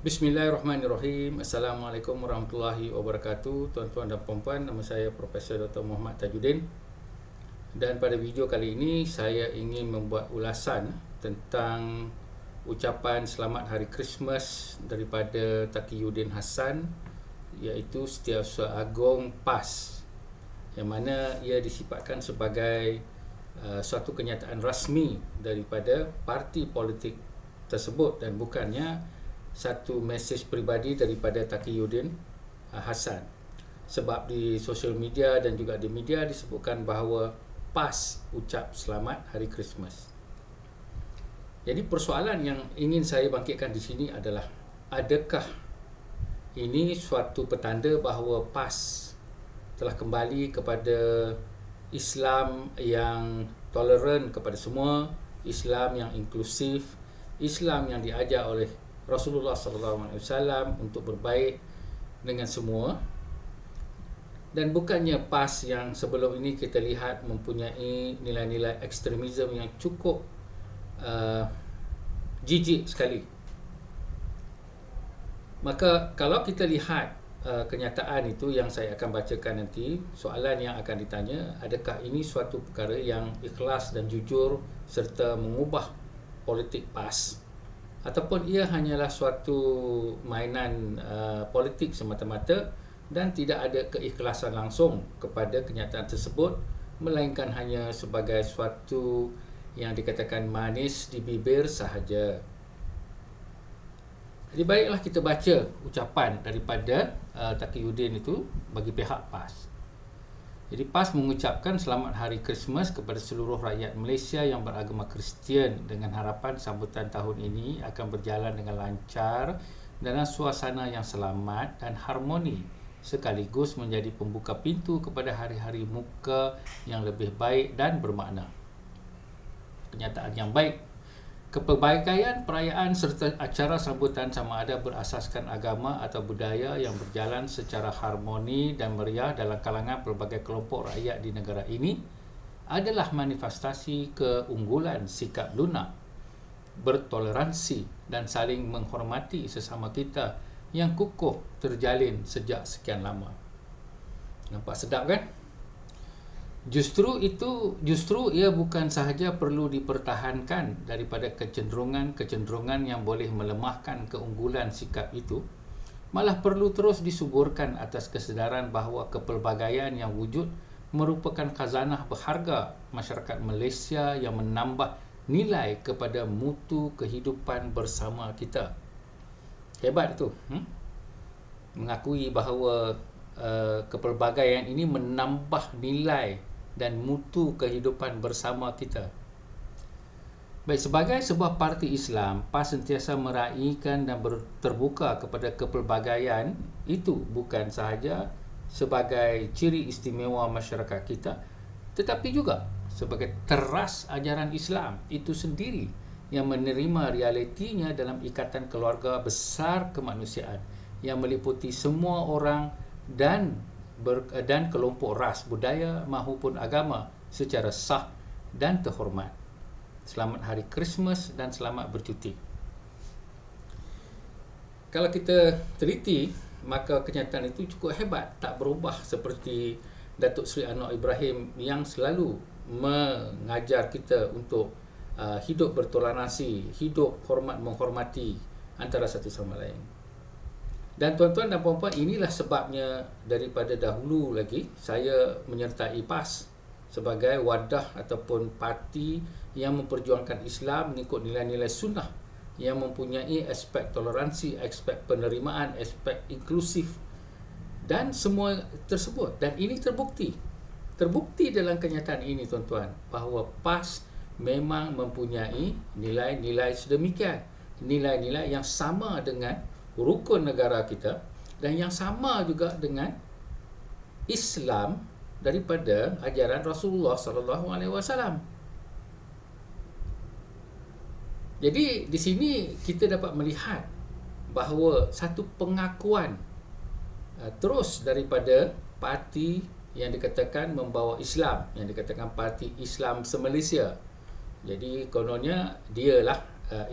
Bismillahirrahmanirrahim. Assalamualaikum warahmatullahi wabarakatuh. Tuan-tuan dan puan-puan, nama saya Profesor Dr. Muhammad Tajuddin. Dan pada video kali ini saya ingin membuat ulasan tentang ucapan selamat hari Christmas daripada Taqiyuddin Hasan, iaitu Setiausaha Agong PAS, yang mana ia disifatkan sebagai suatu kenyataan rasmi daripada parti politik tersebut dan bukannya satu mesej peribadi daripada Taqiyuddin Hasan. Sebab di sosial media dan juga di media disebutkan bahawa PAS ucap selamat hari Christmas. Jadi persoalan yang ingin saya bangkitkan di sini adalah, adakah ini suatu petanda bahawa PAS telah kembali kepada Islam yang toleran kepada semua, Islam yang inklusif, Islam yang diajar oleh Rasulullah SAW untuk berbaik dengan semua, dan bukannya PAS yang sebelum ini kita lihat mempunyai nilai-nilai ekstremisme yang cukup jijik sekali. Maka kalau kita lihat kenyataan itu yang saya akan bacakan nanti, soalan yang akan ditanya, adakah ini suatu perkara yang ikhlas dan jujur serta mengubah politik PAS, ataupun ia hanyalah suatu mainan politik semata-mata dan tidak ada keikhlasan langsung kepada kenyataan tersebut, melainkan hanya sebagai suatu yang dikatakan manis di bibir sahaja. Jadi baiklah kita baca ucapan daripada Taqiyuddin itu bagi pihak PAS. Jadi PAS mengucapkan selamat hari Christmas kepada seluruh rakyat Malaysia yang beragama Kristian dengan harapan sambutan tahun ini akan berjalan dengan lancar dalam suasana yang selamat dan harmoni, sekaligus menjadi pembuka pintu kepada hari-hari muka yang lebih baik dan bermakna. Kenyataan yang baik. Kepelbagaian perayaan serta acara sambutan sama ada berasaskan agama atau budaya yang berjalan secara harmoni dan meriah dalam kalangan pelbagai kelompok rakyat di negara ini adalah manifestasi keunggulan sikap lunak, bertoleransi dan saling menghormati sesama kita yang kukuh terjalin sejak sekian lama. Nampak sedap kan? Justru ia bukan sahaja perlu dipertahankan daripada kecenderungan yang boleh melemahkan keunggulan sikap itu, malah perlu terus disuburkan atas kesedaran bahawa kepelbagaian yang wujud merupakan khazanah berharga masyarakat Malaysia yang menambah nilai kepada mutu kehidupan bersama kita. Hebat itu, mengakui bahawa kepelbagaian ini menambah nilai dan mutu kehidupan bersama kita. Baik, sebagai sebuah parti Islam, PAS sentiasa meraihkan dan terbuka kepada kepelbagaian itu bukan sahaja sebagai ciri istimewa masyarakat kita, tetapi juga sebagai teras ajaran Islam itu sendiri yang menerima realitinya dalam ikatan keluarga besar kemanusiaan yang meliputi semua orang dan kelompok ras, budaya maupun agama secara sah dan terhormat. Selamat hari Christmas dan selamat bercuti. Kalau kita teliti, maka kenyataan itu cukup hebat, tak berubah seperti Datuk Seri Anwar Ibrahim yang selalu mengajar kita untuk hidup bertoleransi, hidup menghormati antara satu sama lain. Dan tuan-tuan dan puan-puan, inilah sebabnya daripada dahulu lagi saya menyertai PAS sebagai wadah ataupun parti yang memperjuangkan Islam mengikut nilai-nilai sunnah yang mempunyai aspek toleransi, aspek penerimaan, aspek inklusif dan semua tersebut. Dan ini terbukti dalam kenyataan ini, tuan-tuan, bahawa PAS memang mempunyai nilai-nilai sedemikian, nilai-nilai yang sama dengan rukun negara kita dan yang sama juga dengan Islam daripada ajaran Rasulullah SAW. Jadi di sini kita dapat melihat bahawa satu pengakuan terus daripada parti yang dikatakan membawa Islam, yang dikatakan parti Islam se-Malaysia. Jadi kononnya dialah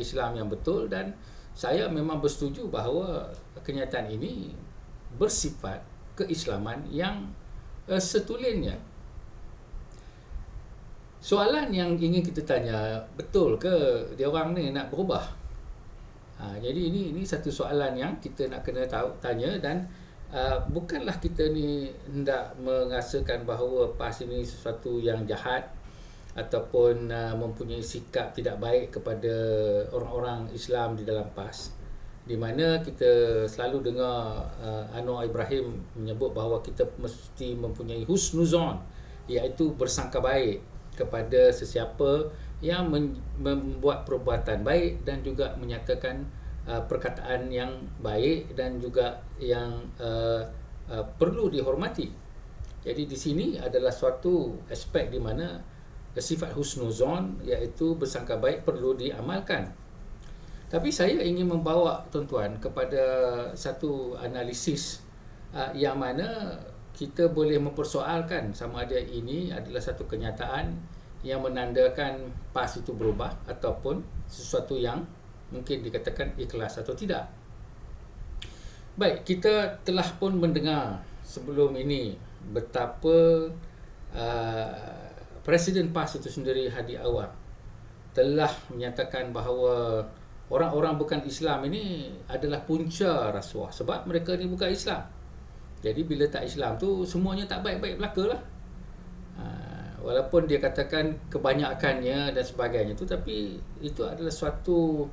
Islam yang betul dan saya memang bersetuju bahawa kenyataan ini bersifat keislaman yang setulennya. Soalan yang ingin kita tanya, betul ke dia orang ni nak berubah? Jadi ini satu soalan yang kita nak kena tanya, dan bukanlah kita ni hendak merasakan bahawa PAS ini sesuatu yang jahat ataupun mempunyai sikap tidak baik kepada orang-orang Islam di dalam PAS, di mana kita selalu dengar Anwar Ibrahim menyebut bahawa kita mesti mempunyai husnuzon, iaitu bersangka baik kepada sesiapa yang membuat perbuatan baik dan juga menyatakan perkataan yang baik dan juga yang perlu dihormati. Jadi di sini adalah suatu aspek di mana sifat husnuzon, iaitu bersangka baik, perlu diamalkan. Tapi saya ingin membawa tuan-tuan kepada satu analisis yang mana kita boleh mempersoalkan sama ada ini adalah satu kenyataan yang menandakan PAS itu berubah ataupun sesuatu yang mungkin dikatakan ikhlas atau tidak. Baik, kita telah pun mendengar sebelum ini betapa Presiden PAS itu sendiri, Hadi Awang, telah menyatakan bahawa orang-orang bukan Islam ini adalah punca rasuah sebab mereka ni bukan Islam. Jadi bila tak Islam tu semuanya tak baik-baik belaka lah. Walaupun dia katakan kebanyakannya dan sebagainya tu, tapi itu adalah suatu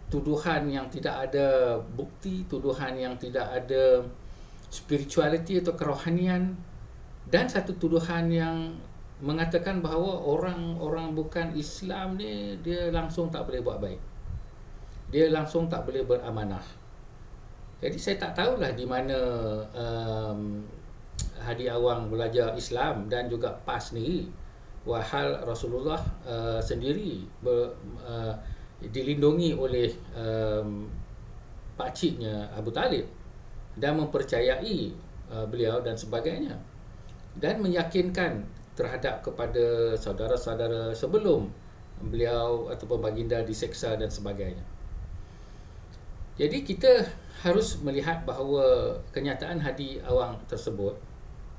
tuduhan yang tidak ada bukti, tuduhan yang tidak ada spirituality atau kerohanian, dan satu tuduhan yang mengatakan bahawa orang-orang bukan Islam ni dia langsung tak boleh buat baik. Dia langsung tak boleh beramanah. Jadi saya tak tahulah di mana Hadi Awang belajar Islam dan juga PAS sendiri. Wahal Rasulullah sendiri dilindungi oleh pakciknya Abu Talib dan mempercayai beliau dan sebagainya, dan meyakinkan terhadap kepada saudara-saudara sebelum beliau ataupun baginda diseksa dan sebagainya. Jadi kita harus melihat bahawa kenyataan Hadi Awang tersebut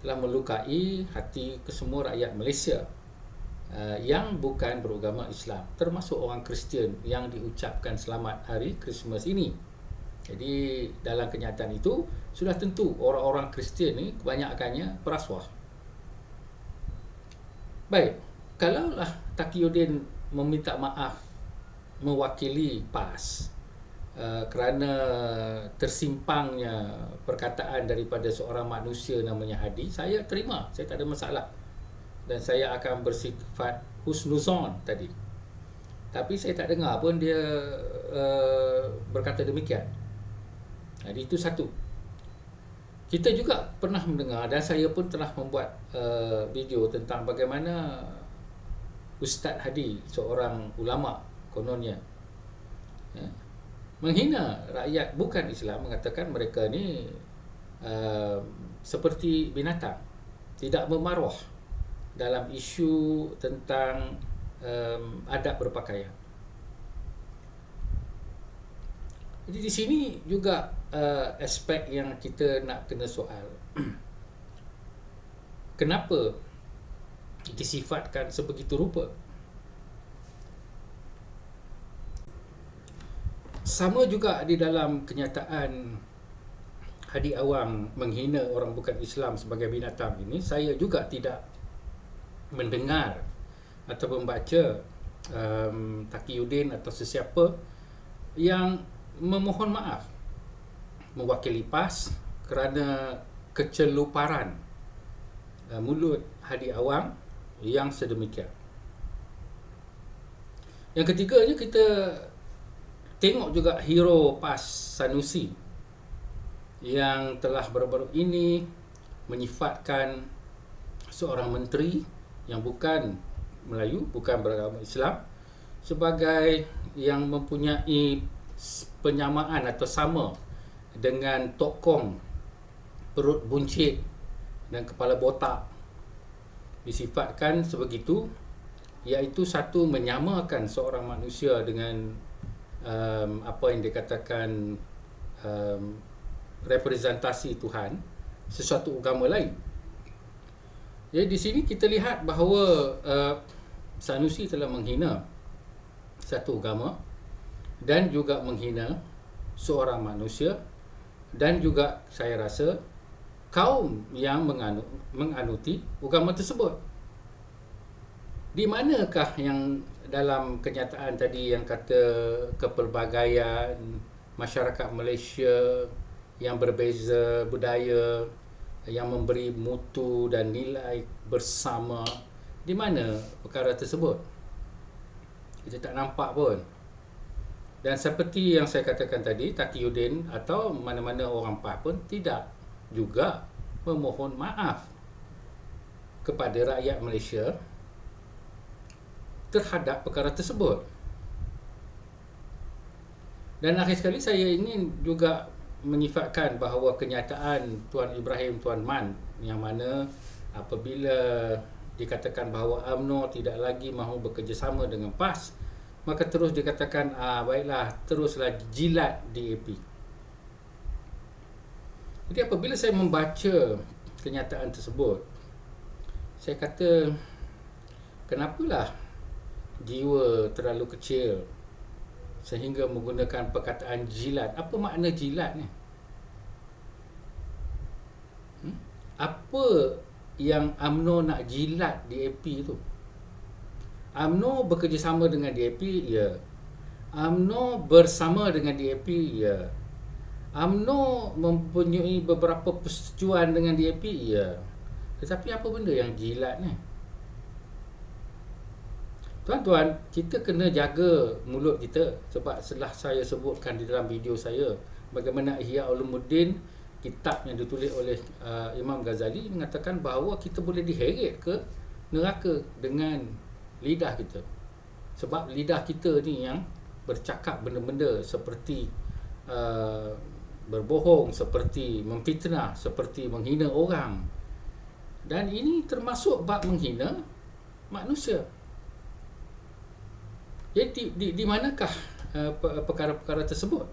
telah melukai hati kesemua rakyat Malaysia yang bukan beragama Islam, termasuk orang Kristian yang diucapkan selamat hari Christmas ini. Jadi dalam kenyataan itu sudah tentu orang-orang Kristian ni kebanyakannya perasuah. Baik, kalaulah Taqiyuddin meminta maaf mewakili PAS kerana tersimpangnya perkataan daripada seorang manusia namanya Hadi, saya terima, saya tak ada masalah, dan saya akan bersifat husnuzon tadi. Tapi saya tak dengar pun dia berkata demikian. Jadi itu satu. Kita juga pernah mendengar, dan saya pun telah membuat video tentang bagaimana Ustaz Hadi, seorang ulama kononnya, menghina rakyat bukan Islam, mengatakan mereka ni seperti binatang, tidak bermaruah dalam isu tentang adab berpakaian. Jadi di sini juga aspek yang kita nak kena soal. Kenapa disifatkan sebegitu rupa? Sama juga di dalam kenyataan Hadi Awang menghina orang bukan Islam sebagai binatang ini, saya juga tidak mendengar atau membaca Taqiyuddin atau sesiapa yang memohon maaf mewakili PAS kerana keceluparan mulut Hadi Awang yang sedemikian. Yang ketiganya, kita tengok juga hero PAS Sanusi yang telah baru-baru ini menyifatkan seorang menteri yang bukan Melayu, bukan beragama Islam, sebagai yang mempunyai penyamaan atau sama dengan Tok Kong, perut buncit dan kepala botak. Disifatkan sebegitu, iaitu satu, menyamakan seorang manusia dengan apa yang dikatakan representasi Tuhan sesuatu agama lain. Jadi di sini kita lihat bahawa Sanusi telah menghina satu agama dan juga menghina seorang manusia, dan juga saya rasa kaum yang menganuti agama tersebut. Di manakah yang dalam kenyataan tadi yang kata kepelbagaian masyarakat Malaysia yang berbeza budaya, yang memberi mutu dan nilai bersama, di mana perkara tersebut? Kita tak nampak pun. Dan seperti yang saya katakan tadi, Taqiyuddin atau mana-mana orang PAS pun tidak juga memohon maaf kepada rakyat Malaysia terhadap perkara tersebut. Dan akhir sekali saya ingin juga menyifatkan bahawa kenyataan Tuan Ibrahim Tuan Man, yang mana apabila dikatakan bahawa UMNO tidak lagi mahu bekerjasama dengan PAS, maka terus dikatakan baiklah, teruslah jilat DAP. Jadi apabila saya membaca kenyataan tersebut, saya kata, kenapalah jiwa terlalu kecil sehingga menggunakan perkataan jilat? Apa makna jilat ni? Apa yang UMNO nak jilat DAP tu? UMNO bekerjasama dengan DAP, ya. UMNO bersama dengan DAP, ya. UMNO mempunyai beberapa persetujuan dengan DAP, ya. Tetapi apa benda yang jilat ni? Tuan-tuan, kita kena jaga mulut kita, sebab setelah saya sebutkan di dalam video saya bagaimana Ihya Ulumuddin, kitab yang ditulis oleh Imam Ghazali, mengatakan bahawa kita boleh diheret ke neraka dengan lidah kita. Sebab lidah kita ni yang bercakap benda-benda seperti berbohong, seperti memfitnah, seperti menghina orang. Dan ini termasuk bab menghina manusia. Jadi di manakah perkara-perkara tersebut?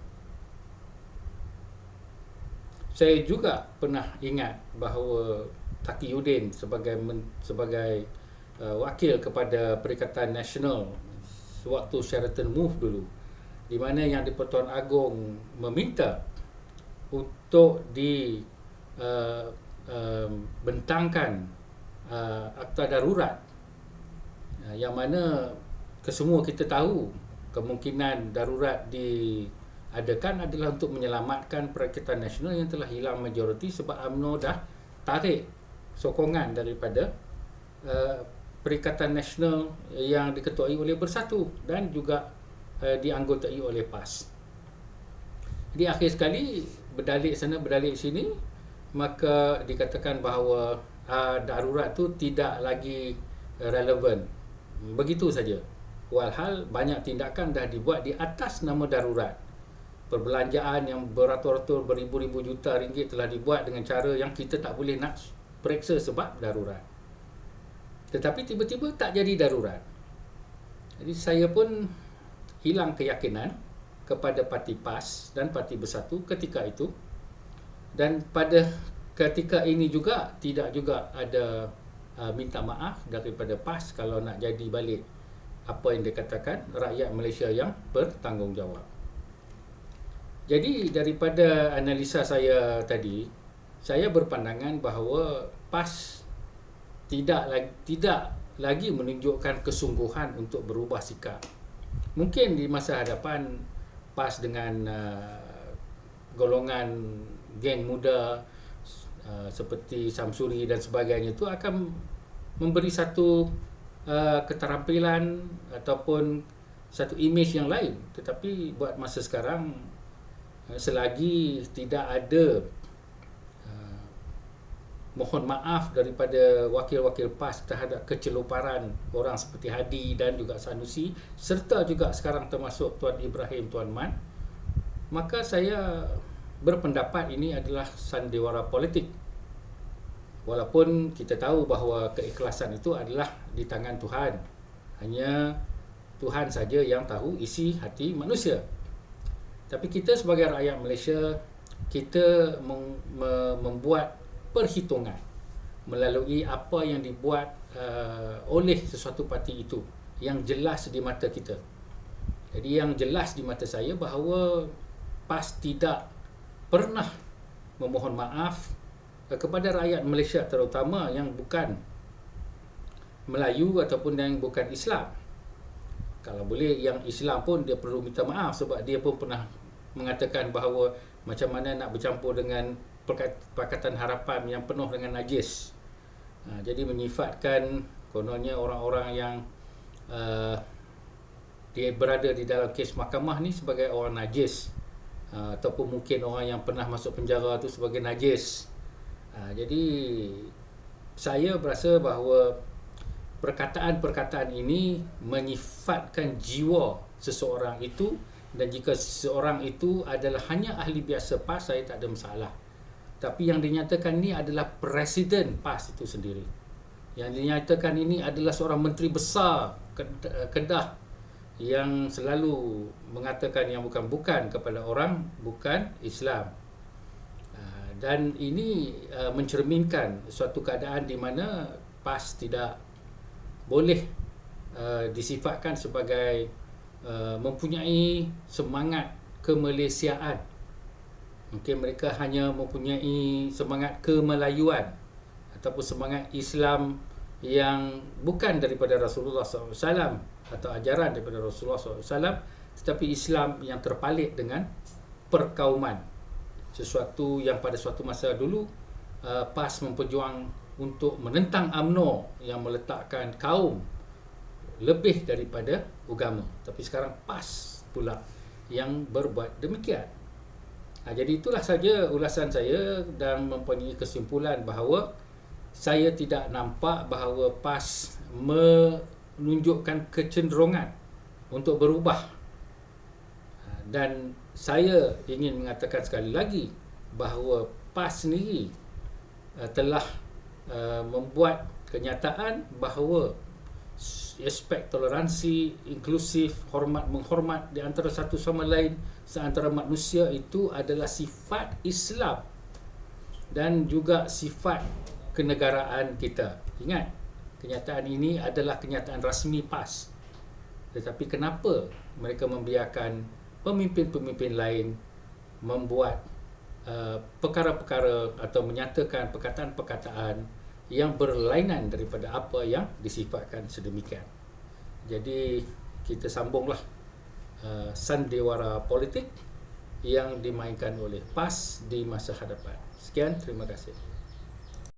Saya juga pernah ingat bahawa Taqiyuddin sebagai wakil kepada Perikatan Nasional sewaktu Sheraton Move dulu, di mana yang di-Pertuan Agong meminta untuk bentangkan akta darurat, yang mana kesemua kita tahu kemungkinan darurat diadakan adalah untuk menyelamatkan Perikatan Nasional yang telah hilang majoriti sebab UMNO dah tarik sokongan daripada Perikatan Nasional yang diketuai oleh Bersatu dan juga dianggotai oleh PAS. Jadi akhir sekali berdalik sana berdalik sini, maka dikatakan bahawa darurat tu tidak lagi relevan. Begitu saja. Walhal banyak tindakan dah dibuat di atas nama darurat. Perbelanjaan yang beratus-ratus beribu-ribu juta ringgit telah dibuat dengan cara yang kita tak boleh nak periksa sebab darurat. Tetapi tiba-tiba tak jadi darurat. Jadi saya pun hilang keyakinan kepada parti PAS dan parti Bersatu ketika itu. Dan pada ketika ini juga tidak juga ada minta maaf daripada PAS kalau nak jadi balik apa yang dikatakan rakyat Malaysia yang bertanggungjawab. Jadi daripada analisa saya tadi, saya berpandangan bahawa PAS tidak lagi menunjukkan kesungguhan untuk berubah sikap. Mungkin di masa hadapan PAS dengan golongan geng muda seperti Samsuri dan sebagainya itu akan memberi satu keterampilan ataupun satu imej yang lain. Tetapi buat masa sekarang, selagi tidak ada mohon maaf daripada wakil-wakil PAS terhadap keceluparan orang seperti Hadi dan juga Sanusi, serta juga sekarang termasuk Tuan Ibrahim Tuan Man, maka saya berpendapat ini adalah sandiwara politik. Walaupun kita tahu bahawa keikhlasan itu adalah di tangan Tuhan. Hanya Tuhan saja yang tahu isi hati manusia. Tapi kita sebagai rakyat Malaysia, kita membuat perhitungan melalui apa yang dibuat oleh sesuatu parti itu yang jelas di mata kita. Jadi yang jelas di mata saya bahawa PAS tidak pernah memohon maaf kepada rakyat Malaysia, terutama yang bukan Melayu ataupun yang bukan Islam. Kalau boleh yang Islam pun dia perlu minta maaf, sebab dia pun pernah mengatakan bahawa macam mana nak bercampur dengan Pakatan Harapan yang penuh dengan najis. Jadi menyifatkan kononnya orang-orang yang dia berada di dalam kes mahkamah ni sebagai orang najis, ataupun mungkin orang yang pernah masuk penjara tu sebagai najis. Jadi saya berasa bahawa perkataan-perkataan ini menyifatkan jiwa seseorang itu, dan jika seseorang itu adalah hanya ahli biasa PAS, saya tak ada masalah. Tapi yang dinyatakan ini adalah Presiden PAS itu sendiri. Yang dinyatakan ini adalah seorang Menteri Besar Kedah yang selalu mengatakan yang bukan-bukan kepada orang bukan Islam. Dan ini mencerminkan suatu keadaan di mana PAS tidak boleh disifatkan sebagai mempunyai semangat kemalaysiaan. Mungkin mereka hanya mempunyai semangat kemelayuan ataupun semangat Islam yang bukan daripada Rasulullah SAW atau ajaran daripada Rasulullah SAW, tetapi Islam yang terpalit dengan perkauman. Sesuatu yang pada suatu masa dulu PAS memperjuang untuk menentang UMNO yang meletakkan kaum lebih daripada agama. Tapi sekarang PAS pula yang berbuat demikian. Jadi itulah saja ulasan saya, dan mempunyai kesimpulan bahawa saya tidak nampak bahawa PAS menunjukkan kecenderungan untuk berubah. Dan saya ingin mengatakan sekali lagi bahawa PAS sendiri telah membuat kenyataan bahawa aspek toleransi, inklusif, menghormat di antara satu sama lain seantara manusia itu adalah sifat Islam dan juga sifat kenegaraan kita. Ingat, kenyataan ini adalah kenyataan rasmi PAS. Tetapi kenapa mereka membiarkan pemimpin-pemimpin lain membuat perkara-perkara atau menyatakan perkataan-perkataan yang berlainan daripada apa yang disifatkan sedemikian. Jadi kita sambunglah sandiwara politik yang dimainkan oleh PAS di masa hadapan. Sekian, terima kasih.